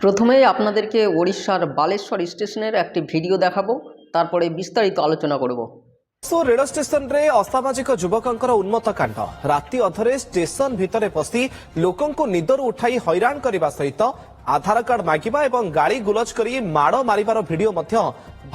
প্রথমেই আপনাদেরকে ওড়িশার বালেশ্বর স্টেশনের একটি ভিডিও দেখাবো, তারপরে বিস্তারিত আলোচনা করব। রেল স্টেশন রে অসামাজিক যুবকঙ্কর উন্মত্ত কাণ্ড। রাতি অধরে স্টেশন ভিতরে পশি লোকଙ୍କୁ নিদରୁ উঠাই হইরাণ করিবা সহিত আধার কার্ড মাগিবা এবং গাড়ি গুলজ করি মাড় মারিবার ভিডিও মধ্য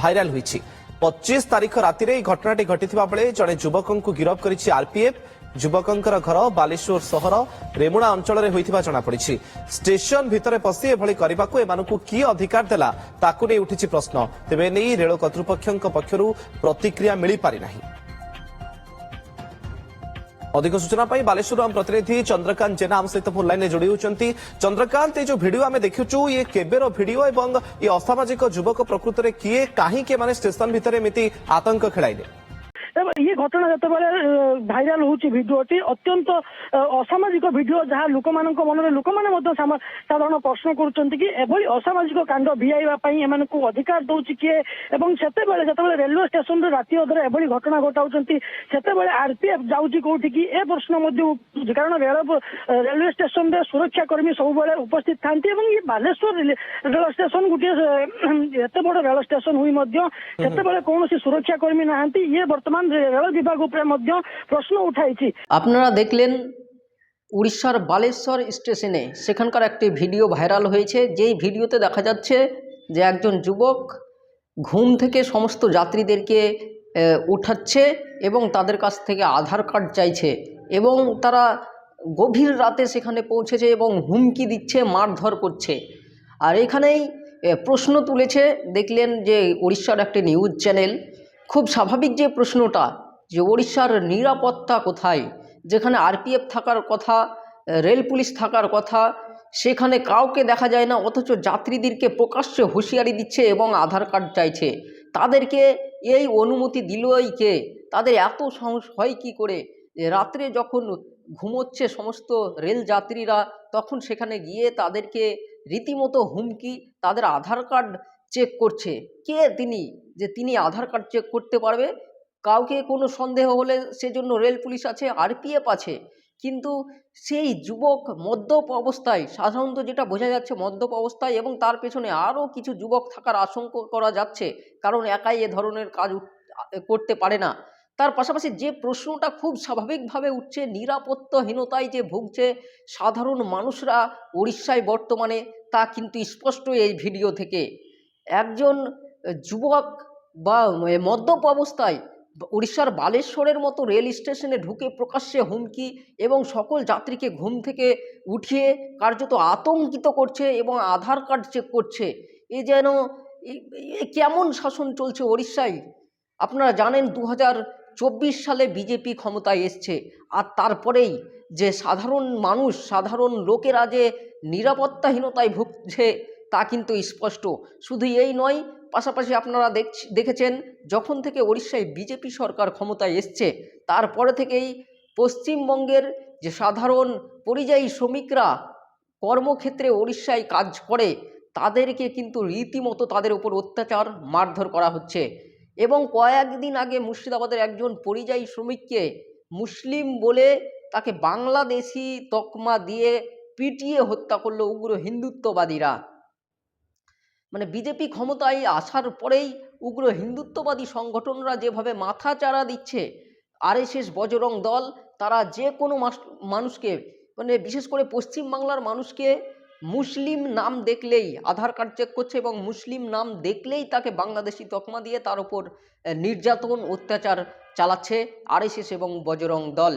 ভাইরাল হইছি। 25 তারিখ রাতিরে এই ঘটনাটি ঘটিଥିବା ବେଳେ ଜଣେ ଯୁବକଙ୍କୁ ଗିରଫ କରିଛି ଆରପିଏଫ। ଯୁବକଙ୍କର ଘର ବାଲେଶ୍ୱର ସହର ରେମୁଣା ଅଞ୍ଚଳରେ ହୋଇଥିବା ଜଣାପଡ଼ିଛି। ଷ୍ଟେସନ ଭିତରେ ପଶି ଏଭଳି କରିବାକୁ ଏମାନଙ୍କୁ କିଏ ଅଧିକାର ଦେଲା ତାକୁ ନେଇ ଉଠିଛି ପ୍ରଶ୍ନ। ତେବେ ନେଇ ରେଳ କର୍ତ୍ତୃପକ୍ଷଙ୍କ ପକ୍ଷରୁ ପ୍ରତିକ୍ରିୟା ମିଳିପାରି ନାହିଁ। अधिक सूचना बालेश्वर आम प्रतिनिधि चंद्रकांत जेना आम सहित फोन लाइन जोड़ी होती। चंद्रकांत ये जो भिडियो आम देखुचु ये केबेर भिडियो एवं ये असामाजिक युवक प्रकृत में किए कहीं स्टेशन भितर एमती आतंक खेलाइले? ये घटना जो भाइराल होची भिडियोटी अत्यंत असामाजिक भिडियो जहाँ लोक मन लोक मैंने साधारण प्रश्न करी असामाजिक कांड भिआईवा अधिकार दौर किए जो रेलवे स्टेशन राति अधर एभली घटना घटाऊँ से आरपीएफ जाऊँगी कौटी की ए प्रश्न कारण रेलवे स्टेशन रे सुरक्षा कर्मी सब उपस्थित था। ये बालेश्वर रेल स्टेशन गोटे एत बड़ रेल स्टेशन हुई कौन सुरक्षा कर्मी नहांती ये बर्तमान रेल विभाग प्रश्न उठाई। আপনারা দেখলেন উড়িষ্যার বালেশ্বর স্টেশনে সেখানকার একটি ভিডিও ভাইরাল হয়েছে, যেই ভিডিওতে দেখা যাচ্ছে যে একজন যুবক ঘুম থেকে সমস্ত যাত্রীদেরকে উঠাচ্ছে এবং তাদের কাছ থেকে আধার কার্ড চাইছে এবং তারা গভীর রাতে সেখানে পৌঁছেছে এবং হুমকি দিচ্ছে, মারধর করছে। আর এখানেই প্রশ্ন তুলেছে, দেখলেন যে উড়িষ্যার একটি নিউজ চ্যানেল। খুব স্বাভাবিক যে প্রশ্নটা যে উড়িষ্যার নিরাপত্তা কোথায়, যেখানে আরপিএফ থাকার কথা, রেল পুলিশ থাকার কথা, সেখানে কাউকে দেখা যায় না, অথচ যাত্রীদেরকে প্রকাশ্যে হুঁশিয়ারি দিচ্ছে এবং আধার কার্ড চাইছে। তাদেরকে এই অনুমতি দিলই কে? তাদের এত সাহস হয় কি করে? রাত্রে যখন ঘুমোচ্ছে সমস্ত রেল যাত্রীরা, তখন সেখানে গিয়ে তাদেরকে রীতিমতো হুমকি, তাদের আধার কার্ড চেক করছে। কে তিনি যে তিনি আধার কার্ড চেক করতে পারবে? কাউকে কোনো সন্দেহ হলে সেজন্য রেল পুলিশ আছে, আরপিএফ আছে। কিন্তু সেই যুবক মদ্যপ অবস্থায়, সাধারণত যেটা বোঝা যাচ্ছে মদ্যপ অবস্থায়, এবং তার পেছনে আরও কিছু যুবক থাকার আশঙ্কা করা যাচ্ছে, কারণ একাই এ ধরনের কাজ করতে পারে না। তার পাশাপাশি যে প্রশ্নটা খুব স্বাভাবিকভাবে উঠছে, নিরাপত্তাহীনতায় যে ভুগছে সাধারণ মানুষরা উড়িষ্যায় বর্তমানে, তা কিন্তু স্পষ্ট এই ভিডিও থেকে। একজন যুবক বা মদ্যপ অবস্থায় উড়িষ্যার বালেশ্বরের মতো রেল স্টেশনে ঢুকে প্রকাশ্যে হুমকি এবং সকল যাত্রীকে ঘুম থেকে উঠিয়ে কার্যত আতঙ্কিত করছে এবং আধার কার্ড চেক করছে। এ যেন কেমন শাসন চলছে উড়িষ্যায়? আপনারা জানেন 2024 সালে বিজেপি ক্ষমতায় এসছে, আর তারপরেই যে সাধারণ মানুষ, সাধারণ লোকেরা যে নিরাপত্তাহীনতায় ভুগছে তা কিন্তু স্পষ্ট। শুধু এই নয়, পাশাপাশি আপনারা দেখেছেন যখন থেকে উড়িষ্যায় বিজেপি সরকার ক্ষমতায় এসছে, তারপরে থেকেই পশ্চিমবঙ্গের যে সাধারণ পরিযায়ী শ্রমিকরা কর্মক্ষেত্রে উড়িষ্যায় কাজ করে, তাদেরকে কিন্তু রীতিমতো তাদের উপর অত্যাচার, মারধর করা হচ্ছে। এবং কয়েকদিন আগে মুর্শিদাবাদের একজন পরিযায়ী শ্রমিককে মুসলিম বলে তাকে বাংলাদেশি তকমা দিয়ে পিটিয়ে হত্যা করলো উগ্র হিন্দুত্ববাদীরা। মানে বিজেপি ক্ষমতায় আসার পরেই উগ্র হিন্দুত্ববাদী সংগঠনরা যেভাবে মাথা চাড়া দিচ্ছে, আরএসএস, বজরং দল, তারা যে কোনো মানুষকে, মানে বিশেষ করে পশ্চিমবাংলার মানুষকে মুসলিম নাম দেখলেই আধার কার্ড চেক করছে এবং মুসলিম নাম দেখলেই তাকে বাংলাদেশি তকমা দিয়ে তার উপর নির্যাতন, অত্যাচার চালাচ্ছে আরএসএস এবং বজরং দল।